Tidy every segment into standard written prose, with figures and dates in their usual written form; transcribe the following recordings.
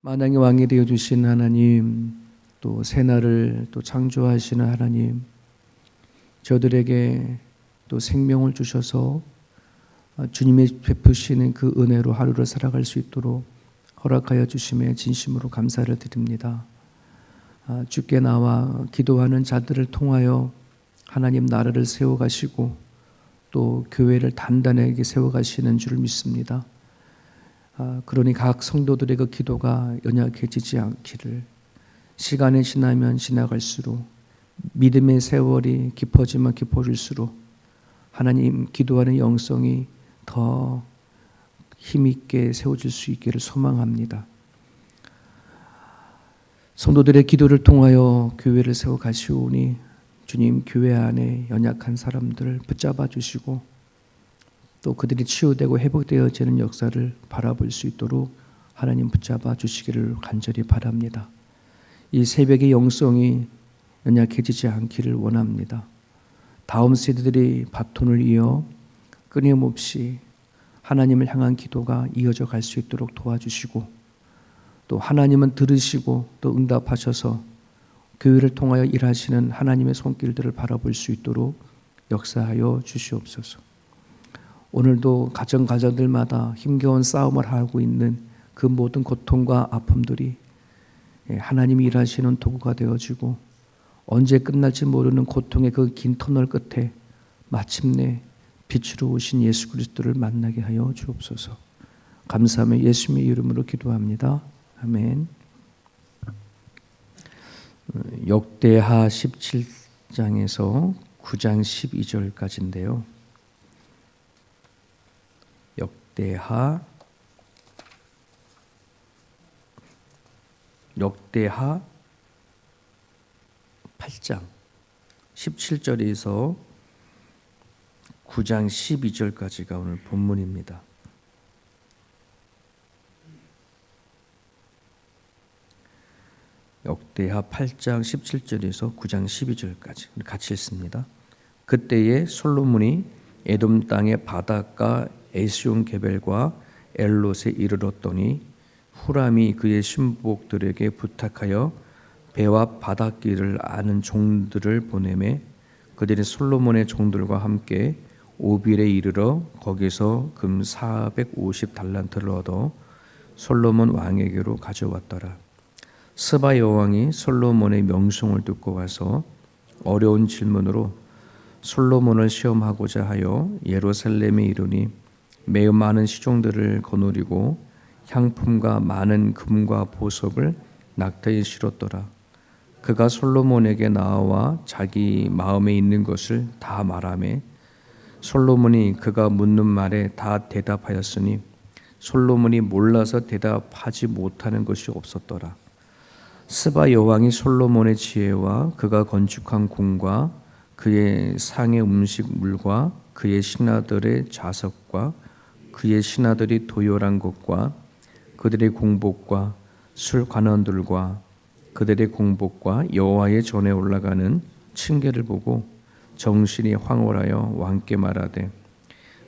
만왕의 왕이 되어 주신 하나님, 또 새날을 또 창조하시는 하나님, 저들에게 또 생명을 주셔서 주님의 베푸시는 그 은혜로 하루를 살아갈 수 있도록 허락하여 주심에 진심으로 감사를 드립니다. 주께 나와 기도하는 자들을 통하여 하나님 나라를 세워가시고 또 교회를 단단하게 세워가시는 줄 믿습니다. 그러니 각 성도들의 그 기도가 연약해지지 않기를, 시간이 지나면 지나갈수록 믿음의 세월이 깊어지면 깊어질수록 하나님 기도하는 영성이 더 힘있게 세워질 수 있기를 소망합니다. 성도들의 기도를 통하여 교회를 세워 가시오니 주님, 교회 안에 연약한 사람들을 붙잡아 주시고 또 그들이 치유되고 회복되어지는 역사를 바라볼 수 있도록 하나님 붙잡아 주시기를 간절히 바랍니다. 이 새벽의 영성이 연약해지지 않기를 원합니다. 다음 세대들이 바톤을 이어 끊임없이 하나님을 향한 기도가 이어져 갈 수 있도록 도와주시고, 또 하나님은 들으시고 또 응답하셔서 교회를 통하여 일하시는 하나님의 손길들을 바라볼 수 있도록 역사하여 주시옵소서. 오늘도 가정들마다 힘겨운 싸움을 하고 있는 그 모든 고통과 아픔들이 하나님이 일하시는 도구가 되어지고, 언제 끝날지 모르는 고통의 그 긴 터널 끝에 마침내 빛으로 오신 예수 그리스도를 만나게 하여 주옵소서. 감사하며 예수님의 이름으로 기도합니다. 아멘. 역대하 17장에서 9장 12절까지인데요. 역대하 8장 17절에서 9장 12절까지가 오늘 본문입니다. 역대하 8장 17절에서 9장 12절까지 같이 읽습니다. 그때에 솔로몬이 에돔 땅의 바닷가 에스온 게벨과 엘롯에 이르렀더니 후람이 그의 신복들에게 부탁하여 배와 바닷길을 아는 종들을 보내매 그들이 솔로몬의 종들과 함께 오빌에 이르러 거기서 금 450달란트를 얻어 솔로몬 왕에게로 가져왔더라. 스바 여왕이 솔로몬의 명성을 듣고 와서 어려운 질문으로 솔로몬을 시험하고자 하여 예루살렘에 이르니 매우 많은 시종들을 거느리고 향품과 많은 금과 보석을 낙타에 실었더라. 그가 솔로몬에게 나와 자기 마음에 있는 것을 다 말하매 솔로몬이 그가 묻는 말에 다 대답하였으니 솔로몬이 몰라서 대답하지 못하는 것이 없었더라. 스바 여왕이 솔로몬의 지혜와 그가 건축한 궁과 그의 상의 음식물과 그의 신하들의 자석과 그의 신하들이 도열한 것과 그들의 공복과 술 관원들과 그들의 공복과 여호와의 전에 올라가는 층계를 보고 정신이 황홀하여 왕께 말하되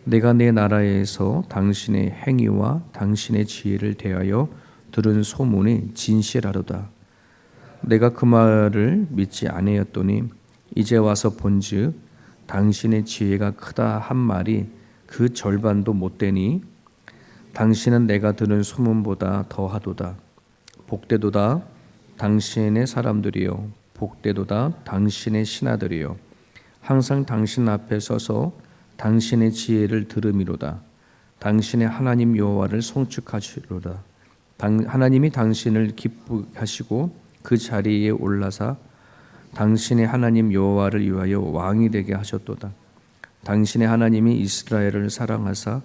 내가 내 나라에서 당신의 행위와 당신의 지혜를 대하여 들은 소문이 진실하로다. 내가 그 말을 믿지 아니하였더니 이제 와서 본즉 당신의 지혜가 크다 한 말이 그 절반도 못되니 당신은 내가 들은 소문보다 더하도다. 복되도다 당신의 사람들이요, 복되도다 당신의 신하들이요, 항상 당신 앞에 서서 당신의 지혜를 들음이로다. 당신의 하나님 여호와를 송축하시로다. 하나님이 당신을 기쁘하시고 그 자리에 올라사 당신의 하나님 여호와를 위하여 왕이 되게 하셨도다. 당신의 하나님이 이스라엘을 사랑하사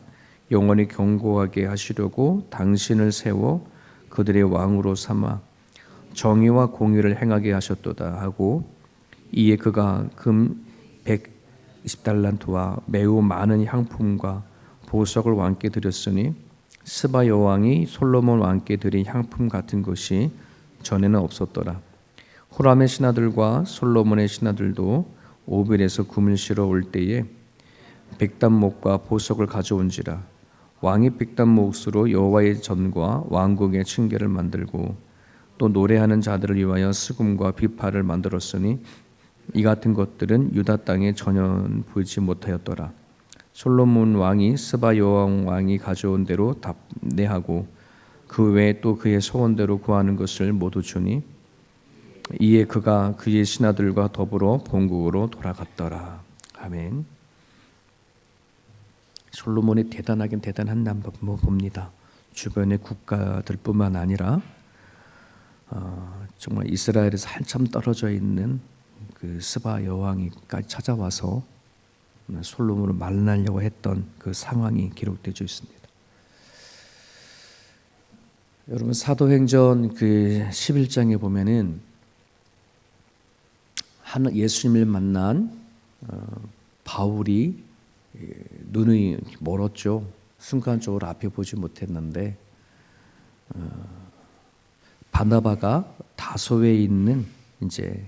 영원히 견고하게 하시려고 당신을 세워 그들의 왕으로 삼아 정의와 공의를 행하게 하셨도다 하고, 이에 그가 금 120달란트와 매우 많은 향품과 보석을 왕께 드렸으니 스바 여왕이 솔로몬 왕께 드린 향품 같은 것이 전에는 없었더라. 후람의 신하들과 솔로몬의 신하들도 오빌에서 금을 실어 올 때에 백단목과 보석을 가져온지라. 왕이 빅단 몫으로 여호와의 전과 왕궁의 층계를 만들고 또 노래하는 자들을 위하여 수금과 비파를 만들었으니 이 같은 것들은 유다 땅에 전혀 보이지 못하였더라. 솔로몬 왕이 스바 여왕 왕이 가져온 대로 답례하고 그 외에 또 그의 소원대로 구하는 것을 모두 주니 이에 그가 그의 신하들과 더불어 본국으로 돌아갔더라. 아멘. 솔로몬이 대단하긴 대단한 남 봅니다. 주변의 국가들뿐만 아니라 정말 이스라엘에서 한참 떨어져 있는 그 스바 여왕이까지 찾아와서 솔로몬을 만나려고 했던 그 상황이 기록되어 있습니다. 여러분 사도행전 그 11장에 보면은 예수님을 만난 바울이 눈이 멀었죠. 순간적으로 앞에 보지 못했는데 바나바가 다소에 있는 이제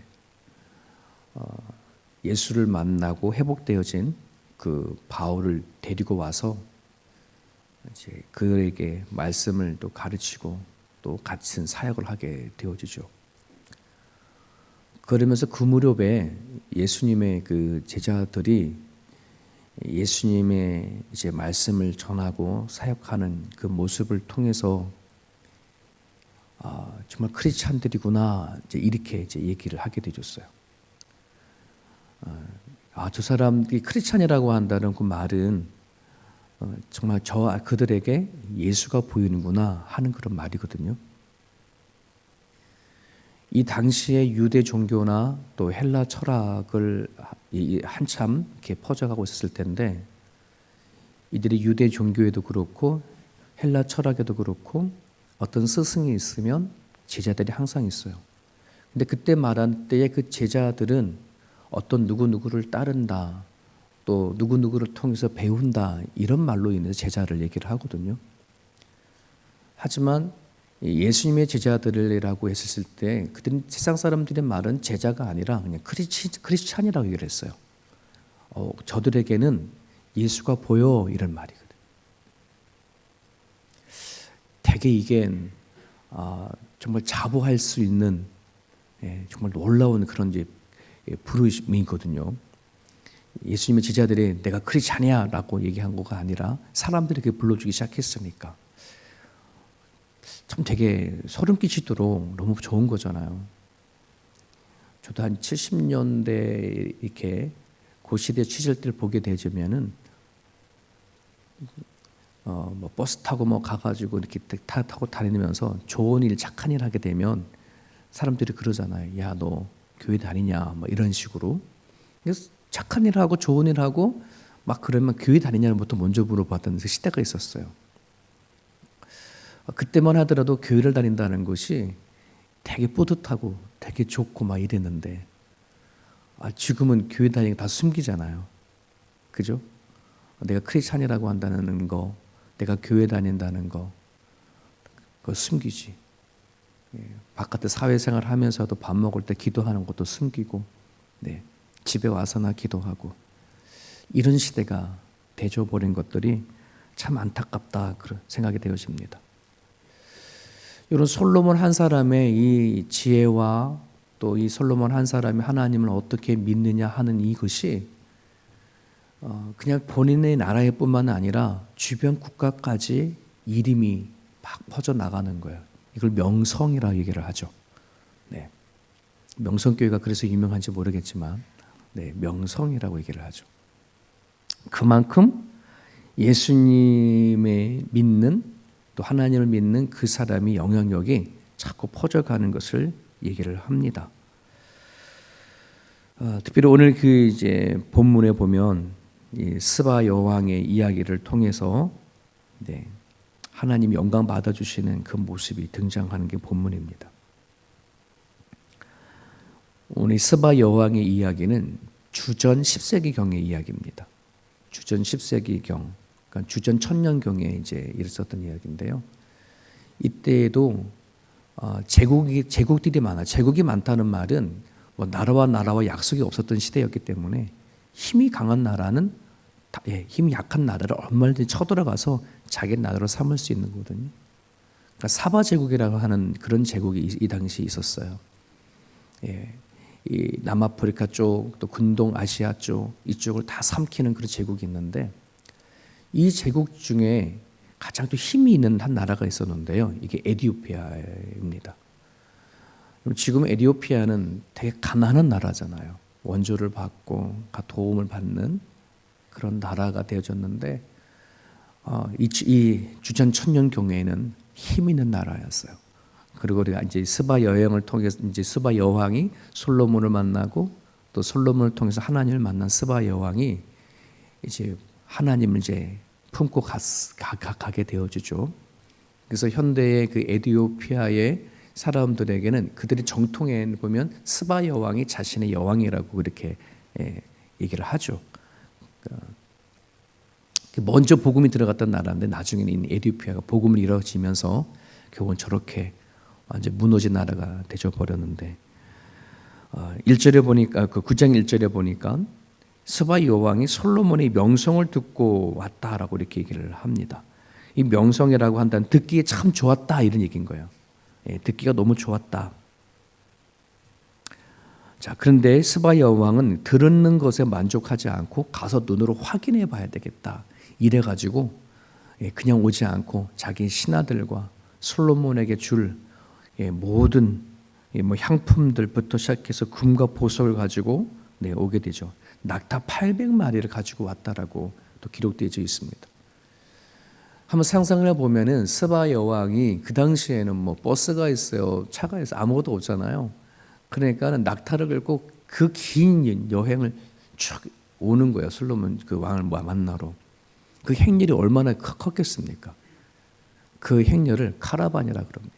예수를 만나고 회복되어진 그 바울을 데리고 와서 이제 그에게 말씀을 또 가르치고 또 같은 사역을 하게 되어지죠. 그러면서 그 무렵에 예수님의 그 제자들이 예수님의 이제 말씀을 전하고 사역하는 그 모습을 통해서 정말 크리스찬들이구나 이제 이렇게 이제 얘기를 하게 되었어요. 저 사람이 크리스찬이라고 한다는 그 말은 정말 그들에게 예수가 보이는구나 하는 그런 말이거든요. 이 당시에 유대 종교나 또 헬라 철학을 한참 이렇게 퍼져가고 있었을 텐데 이들이 유대 종교에도 그렇고 헬라 철학에도 그렇고 어떤 스승이 있으면 제자들이 항상 있어요. 근데 그때 말한 때에 그 제자들은 어떤 누구누구를 따른다 또 누구누구를 통해서 배운다 이런 말로 인해서 제자를 얘기를 하거든요. 하지만 예수님의 제자들이라고 했을 때 그들은 세상 사람들의 말은 제자가 아니라 그냥 크리스찬이라고 얘기를 했어요. 저들에게는 예수가 보여 이런 말이거든요. 되게 이게 정말 자부할 수 있는 정말 놀라운 그런 이제 부르심이거든요. 예수님의 제자들이 내가 크리스찬이야 라고 얘기한 거가 아니라 사람들이 그렇게 불러주기 시작했으니까 참 되게 소름 끼치도록 너무 좋은 거잖아요. 저도 한 70년대 이렇게 그 시대 취재를 보게 되면은 뭐 버스 타고 뭐 가가지고 이렇게 타고 다니면서 좋은 일, 착한 일 하게 되면 사람들이 그러잖아요. 야, 너 교회 다니냐? 뭐 이런 식으로. 그래서 착한 일 하고 좋은 일 하고 막 그러면 교회 다니냐를 보통 먼저 물어봤던 그 시대가 있었어요. 그때만 하더라도 교회를 다닌다는 것이 되게 뿌듯하고 되게 좋고 막 이랬는데 지금은 교회 다니는 거 다 숨기잖아요. 그죠? 내가 크리스찬이라고 한다는 거, 내가 교회 다닌다는 거, 그거 숨기지. 바깥에 사회생활 하면서도 밥 먹을 때 기도하는 것도 숨기고, 집에 와서나 기도하고 이런 시대가 되어버린 것들이 참 안타깝다 그런 생각이 되어집니다. 이런 솔로몬 한 사람의 이 지혜와 또 이 솔로몬 한 사람이 하나님을 어떻게 믿느냐 하는 이것이 그냥 본인의 나라에 뿐만 아니라 주변 국가까지 이름이 막 퍼져나가는 거예요. 이걸 명성이라고 얘기를 하죠. 명성교회가 그래서 유명한지 모르겠지만 명성이라고 얘기를 하죠. 그만큼 예수님의 믿는 또 하나님을 믿는 그 사람이 영향력이 자꾸 퍼져가는 것을 얘기를 합니다. 특별히 오늘 그 이제 본문에 보면 이 스바 여왕의 이야기를 통해서 하나님 영광 받아주시는 그 모습이 등장하는 게 본문입니다. 오늘 스바 여왕의 이야기는 주전 10세기경의 이야기입니다. 주전 10세기경, 그러니까 주전 1000년경에 이제 일었었던 이야기인데요. 이때에도 제국들이 많아. 제국이 많다는 말은 뭐 나라와 약속이 없었던 시대였기 때문에 힘이 강한 나라는 힘이 약한 나라를 얼마든지 쳐들어가서 자기 나라로 삼을 수 있는 거거든요. 그러니까 사바 제국이라고 하는 그런 제국이 이 당시 있었어요. 이 남아프리카 쪽, 또 근동 아시아 쪽 이쪽을 다 삼키는 그런 제국이 있는데 이 제국 중에 가장 또 힘이 있는 한 나라가 있었는데요. 이게 에티오피아입니다. 지금 에티오피아는 되게 가난한 나라잖아요. 원조를 받고 도움을 받는 그런 나라가 되어졌는데 이 주전 천년 경에는 힘 있는 나라였어요. 그리고 우리가 이제 스바 여행을 통해서 이제 스바 여왕이 솔로몬을 만나고 또 솔로몬을 통해서 하나님을 만난 스바 여왕이 이제 하나님을 이제 품고 가게 되어지죠. 그래서 현대의 그 에티오피아의 사람들에게는 그들의 정통에 보면 스바 여왕이 자신의 여왕이라고 그렇게 얘기를 하죠. 먼저 복음이 들어갔던 나라인데 나중에는 에티오피아가 복음을 이뤄지면서 결국은 저렇게 완전 무너진 나라가 되져 버렸는데 1절에 보니까 그 9장 1절에 보니까 스바 여왕이 솔로몬의 명성을 듣고 왔다라고 이렇게 얘기를 합니다. 이 명성이라고 한다는 듣기에 참 좋았다 이런 얘기인 거예요. 듣기가 너무 좋았다. 자, 그런데 스바 여왕은 들은 것에 만족하지 않고 가서 눈으로 확인해 봐야 되겠다. 이래 가지고 그냥 오지 않고 자기 신하들과 솔로몬에게 줄 모든 향품들부터 시작해서 금과 보석을 가지고 오게 되죠. 낙타 800마리를 가지고 왔다라고 또 기록되어 있습니다. 한번 상상을 해보면은 스바 여왕이 그 당시에는 뭐 버스가 있어요, 차가 있어요, 아무것도 없잖아요. 그러니까 낙타를 끌고 그 긴 여행을 쭉 오는 거예요. 솔로몬 그 왕을 만나러. 그 행렬이 얼마나 컸겠습니까? 그 행렬을 카라반이라 그럽니다.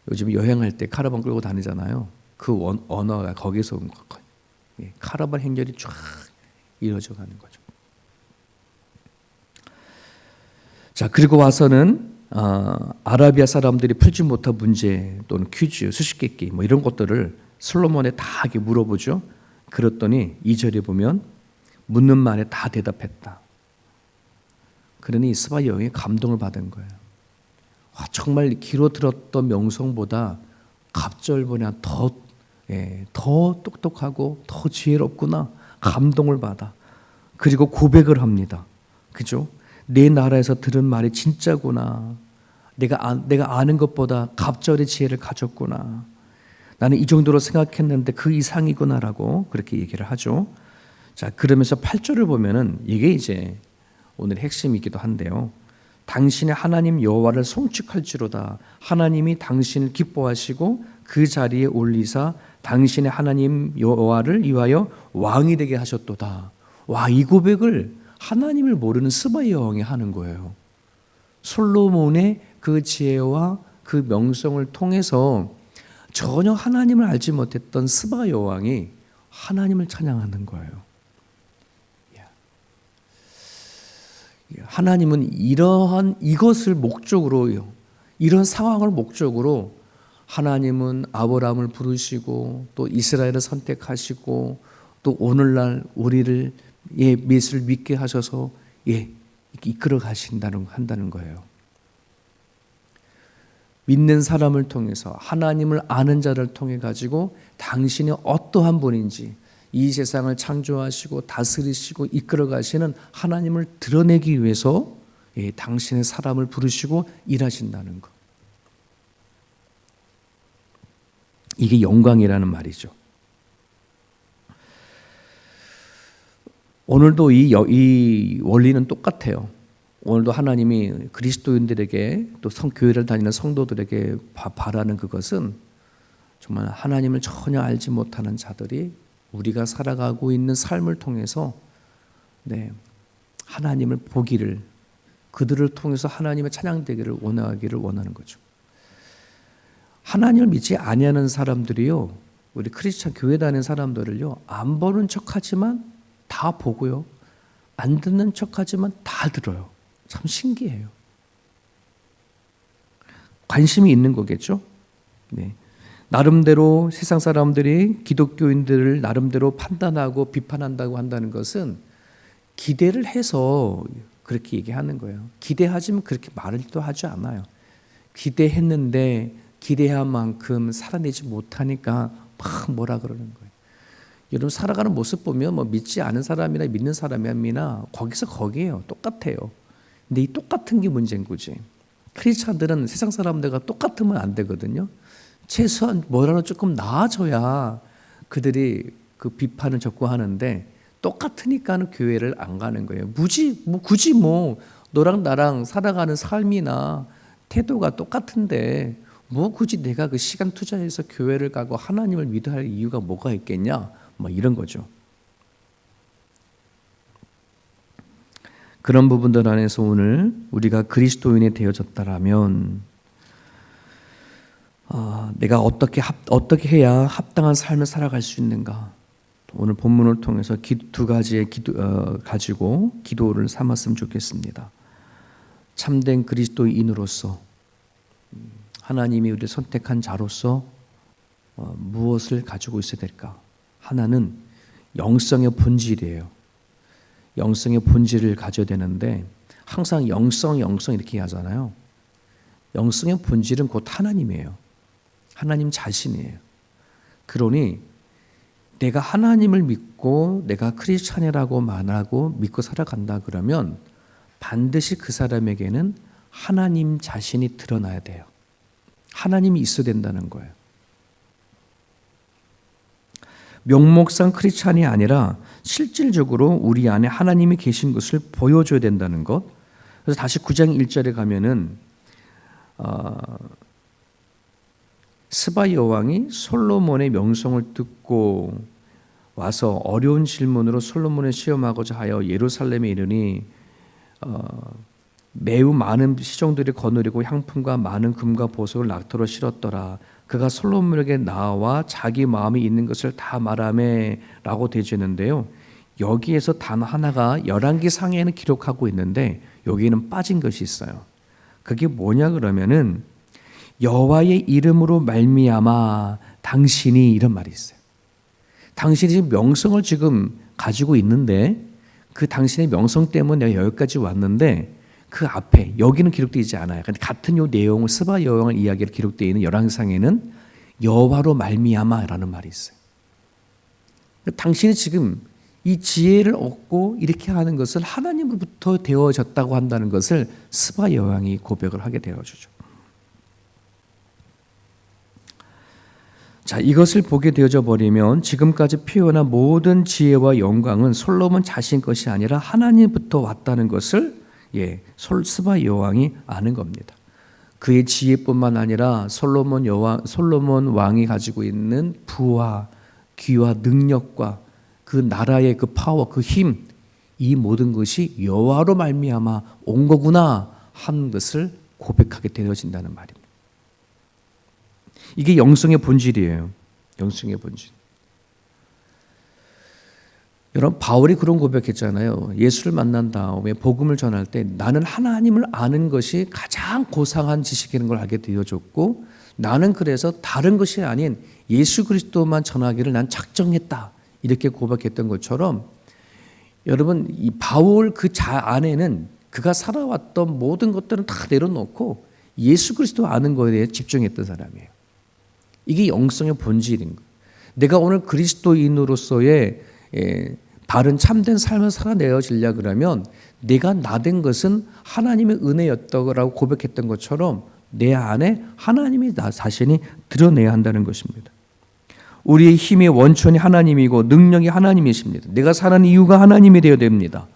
요즘 여행할 때 카라반 끌고 다니잖아요. 그 언어가 거기서 온 거거든요. 카라반 행렬이 쫙 이루어져 가는 거죠. 자, 그리고 와서는 아라비아 사람들이 풀지 못한 문제 또는 퀴즈, 수수께끼 뭐 이런 것들을 솔로몬에 다 이렇게 물어보죠. 그랬더니 2절에 보면 묻는 말에 다 대답했다. 그러니 스바 여왕이 감동을 받은 거예요. 정말 귀로 들었던 명성보다 갑절보냐 더 똑똑하고 더 지혜롭구나. 감동을 받아. 그리고 고백을 합니다. 그죠? 내 나라에서 들은 말이 진짜구나. 내가 아는 것보다 갑절의 지혜를 가졌구나. 나는 이 정도로 생각했는데 그 이상이구나라고 그렇게 얘기를 하죠. 자, 그러면서 8절을 보면은 이게 이제 오늘 핵심이기도 한데요. 당신의 하나님 여호와를 송축할지로다. 하나님이 당신을 기뻐하시고 그 자리에 올리사 당신의 하나님 여호와를 위하여 왕이 되게 하셨도다. 와, 이 고백을 하나님을 모르는 스바 여왕이 하는 거예요. 솔로몬의 그 지혜와 그 명성을 통해서 전혀 하나님을 알지 못했던 스바 여왕이 하나님을 찬양하는 거예요. 하나님은 이러한 이것을 목적으로요. 이런 상황을 목적으로 하나님은 아브라함을 부르시고 또 이스라엘을 선택하시고 또 오늘날 우리를 예수를 믿게 하셔서 이끌어 한다는 거예요. 믿는 사람을 통해서 하나님을 아는 자를 통해 가지고 당신이 어떠한 분인지 이 세상을 창조하시고 다스리시고 이끌어 가시는 하나님을 드러내기 위해서 당신의 사람을 부르시고 일하신다는 것. 이게 영광이라는 말이죠. 오늘도 이 원리는 똑같아요. 오늘도 하나님이 그리스도인들에게 또 교회를 다니는 성도들에게 바라는 그것은 정말 하나님을 전혀 알지 못하는 자들이 우리가 살아가고 있는 삶을 통해서 하나님을 보기를, 그들을 통해서 하나님의 찬양되기를 원하는 거죠. 하나님을 믿지 아니하는 사람들이요, 우리 크리스찬 교회 다니는 사람들을요, 안 보는 척하지만 다 보고요, 안 듣는 척하지만 다 들어요. 참 신기해요. 관심이 있는 거겠죠. 나름대로 세상 사람들이 기독교인들을 나름대로 판단하고 비판한다고 한다는 것은 기대를 해서 그렇게 얘기하는 거예요. 기대하지만 그렇게 말도 하지 않아요. 기대했는데 기대한 만큼 살아내지 못하니까 막 뭐라 그러는 거예요. 여러분 살아가는 모습 보면 뭐 믿지 않은 사람이나 믿는 사람이나 거기서 거기에요. 똑같아요. 근데 이 똑같은 게 문제인 거지. 크리스찬들은 세상 사람들과 똑같으면 안 되거든요. 최소한 뭐라도 조금 나아져야 그들이 그 비판을 접근하는데 똑같으니까는 교회를 안 가는 거예요. 굳이 너랑 나랑 살아가는 삶이나 태도가 똑같은데 뭐 굳이 내가 그 시간 투자해서 교회를 가고 하나님을 믿어야 할 이유가 뭐가 있겠냐? 뭐 이런 거죠. 그런 부분들 안에서 오늘 우리가 그리스도인이 되어졌다라면 내가 어떻게 해야 합당한 삶을 살아갈 수 있는가? 오늘 본문을 통해서 두 가지의 가지고 기도를 삼았으면 좋겠습니다. 참된 그리스도인으로서 하나님이 우리를 선택한 자로서 무엇을 가지고 있어야 될까? 하나는 영성의 본질이에요. 영성의 본질을 가져야 되는데 항상 영성 이렇게 하잖아요. 영성의 본질은 곧 하나님이에요. 하나님 자신이에요. 그러니 내가 하나님을 믿고 내가 크리스찬이라고 말하고 믿고 살아간다 그러면 반드시 그 사람에게는 하나님 자신이 드러나야 돼요. 하나님이 있어야 된다는 거예요. 명목상 크리스찬이 아니라 실질적으로 우리 안에 하나님이 계신 것을 보여줘야 된다는 것. 그래서 다시 9장 1절에 가면은 스바 여왕이 솔로몬의 명성을 듣고 와서 어려운 질문으로 솔로몬을 시험하고자 하여 예루살렘에 이르니 매우 많은 시종들이 거느리고 향품과 많은 금과 보석을 낙토로 실었더라. 그가 솔로몬에게 나와 자기 마음이 있는 것을 다 말하매 라고 되지는데요. 여기에서 단 하나가 열왕기 상에는 기록하고 있는데 여기에는 빠진 것이 있어요. 그게 뭐냐 그러면은 여호와의 이름으로 말미암아 당신이 이런 말이 있어요. 당신이 지금 명성을 지금 가지고 있는데 그 당신의 명성 때문에 내가 여기까지 왔는데 그 앞에 여기는 기록되어 있지 않아요. 근데 같은 요 내용을 스바 여왕을 이야기를 기록되어 있는 열왕기상에는 여호와로 말미암아라는 말이 있어요. 당신이 지금 이 지혜를 얻고 이렇게 하는 것을 하나님으로부터 되어졌다고 한다는 것을 스바 여왕이 고백을 하게 되어주죠. 자, 이것을 보게 되어져 버리면 지금까지 표현한 모든 지혜와 영광은 솔로몬 자신 것이 아니라 하나님부터 왔다는 것을 스바 여왕이 아는 겁니다. 그의 지혜뿐만 아니라 솔로몬 왕이 가지고 있는 부와 귀와 능력과 그 나라의 그 파워, 그 힘, 이 모든 것이 여호와로 말미암아 온 거구나 하는 것을 고백하게 되어진다는 말입니다. 이게 영성의 본질이에요. 영성의 본질. 여러분 바울이 그런 고백했잖아요. 예수를 만난 다음에 복음을 전할 때 나는 하나님을 아는 것이 가장 고상한 지식이라는 걸 알게 되어졌고 나는 그래서 다른 것이 아닌 예수 그리스도만 전하기를 난 작정했다. 이렇게 고백했던 것처럼 여러분 이 바울 그 안에는 그가 살아왔던 모든 것들은 다 내려놓고 예수 그리스도 아는 것에 대해 집중했던 사람이에요. 이게 영성의 본질인 거예요. 내가 오늘 그리스도인으로서의 바른 참된 삶을 살아내어지려 그러면 내가 나된 것은 하나님의 은혜였다고 고백했던 것처럼 내 안에 하나님이 나 자신이 드러내야 한다는 것입니다. 우리의 힘의 원천이 하나님이고 능력이 하나님이십니다. 내가 사는 이유가 하나님이 되어야 됩니다.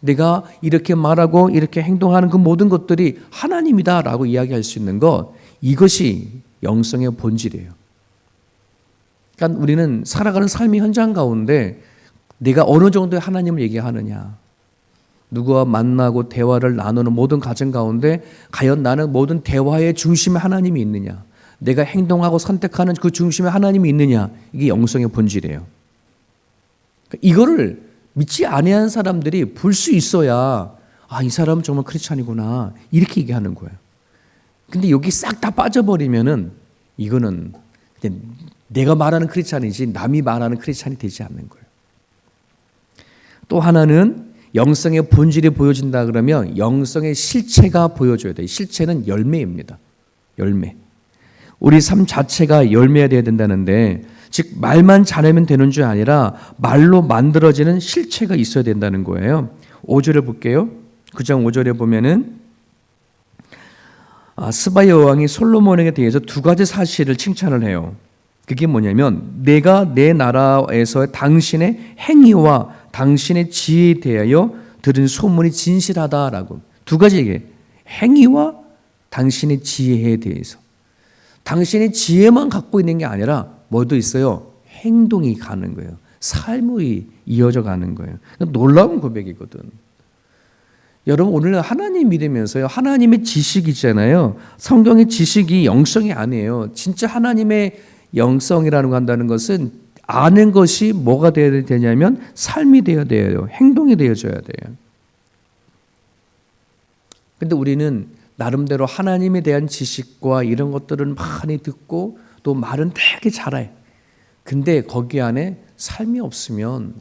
내가 이렇게 말하고 이렇게 행동하는 그 모든 것들이 하나님이다라고 이야기할 수 있는 것, 이것이 영성의 본질이에요. 그러니까 우리는 살아가는 삶의 현장 가운데 내가 어느 정도의 하나님을 얘기하느냐, 누구와 만나고 대화를 나누는 모든 과정 가운데 과연 나는 모든 대화의 중심에 하나님이 있느냐, 내가 행동하고 선택하는 그 중심에 하나님이 있느냐, 이게 영성의 본질이에요. 이거를 믿지 아니한 사람들이 볼 수 있어야 이 사람은 정말 크리스찬이구나 이렇게 얘기하는 거예요. 근데 여기 싹 다 빠져버리면은 이거는 그냥 내가 말하는 크리스찬이지 남이 말하는 크리스찬이 되지 않는 거예요. 또 하나는 영성의 본질이 보여진다 그러면 영성의 실체가 보여줘야 돼요. 실체는 열매입니다. 열매. 우리 삶 자체가 열매가 되어야 된다는데, 즉 말만 잘하면 되는 줄 아니라 말로 만들어지는 실체가 있어야 된다는 거예요. 5절을 볼게요. 9장 5절에 보면은 스바야 왕이 솔로몬에게 대해서 두 가지 사실을 칭찬을 해요. 그게 뭐냐면 내가 내 나라에서 당신의 행위와 당신의 지혜에 대하여 들은 소문이 진실하다라고. 두 가지 얘기해요. 행위와 당신의 지혜에 대해서. 당신의 지혜만 갖고 있는 게 아니라 뭐도 있어요? 행동이 가는 거예요. 삶이 이어져 가는 거예요. 놀라운 고백이거든. 여러분 오늘 하나님 믿으면서요, 하나님의 지식이 있잖아요. 성경의 지식이 영성이 아니에요. 진짜 하나님의 영성이라는 거 한다는 것은 아는 것이 뭐가 되어야 되냐면 삶이 되어야 돼요. 행동이 되어져야 돼요. 근데 우리는 나름대로 하나님에 대한 지식과 이런 것들은 많이 듣고 또 말은 되게 잘해. 근데 거기 안에 삶이 없으면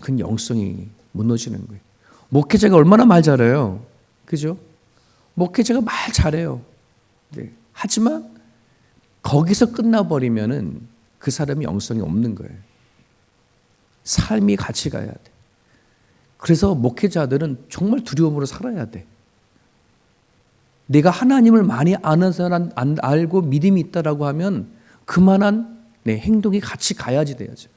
그 영성이 무너지는 거예요. 목회자가 얼마나 말 잘해요. 그죠? 목회자가 말 잘해요. 네. 하지만 거기서 끝나버리면은 그 사람이 영성이 없는 거예요. 삶이 같이 가야 돼. 그래서 목회자들은 정말 두려움으로 살아야 돼. 내가 하나님을 많이 아는 사람, 알고 믿음이 있다라고 하면 그만한 내 행동이 같이 가야지 돼야죠.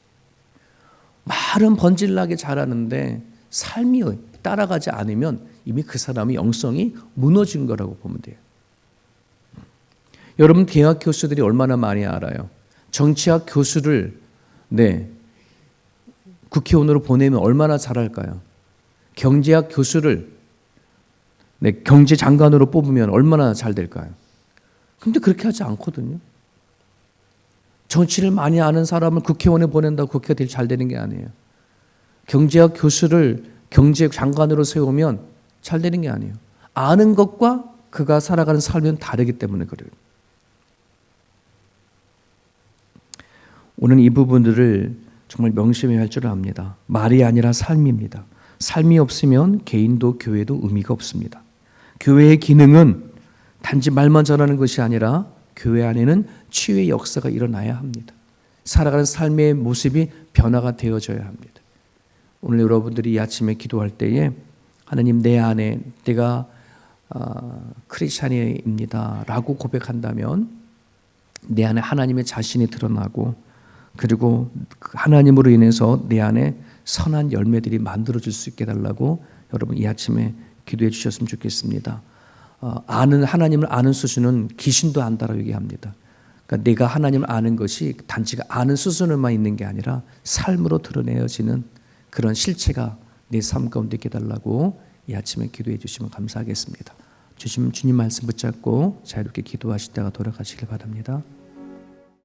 말은 번질나게 잘하는데 삶이 따라가지 않으면 이미 그 사람의 영성이 무너진 거라고 보면 돼요. 여러분 대학 교수들이 얼마나 많이 알아요? 정치학 교수를 국회의원으로 보내면 얼마나 잘할까요? 경제학 교수를 경제장관으로 뽑으면 얼마나 잘 될까요? 근데 그렇게 하지 않거든요. 정치를 많이 아는 사람을 국회의원에 보낸다고 국회가 잘 되는 게 아니에요. 경제학 교수를 경제장관으로 세우면 잘 되는 게 아니에요. 아는 것과 그가 살아가는 삶은 다르기 때문에 그래요. 오늘 이 부분들을 정말 명심해야 할 줄 압니다. 말이 아니라 삶입니다. 삶이 없으면 개인도 교회도 의미가 없습니다. 교회의 기능은 단지 말만 전하는 것이 아니라 교회 안에는 치유의 역사가 일어나야 합니다. 살아가는 삶의 모습이 변화가 되어져야 합니다. 오늘 여러분들이 이 아침에 기도할 때에 하나님 내 안에 내가 크리스찬입니다 라고 고백한다면 내 안에 하나님의 자신이 드러나고 그리고 하나님으로 인해서 내 안에 선한 열매들이 만들어질 수 있게 해달라고 여러분 이 아침에 기도해 주셨으면 좋겠습니다. 하나님을 아는 수준은 귀신도 안다라고 얘기합니다. 그러니까 내가 하나님을 아는 것이 단지 아는 수준으로만 있는 게 아니라 삶으로 드러내어지는 그런 실체가 내 삶 가운데 있게 해달라고 이 아침에 기도해 주시면 감사하겠습니다. 주님 말씀 붙잡고 자유롭게 기도하시다가 돌아가시길 바랍니다.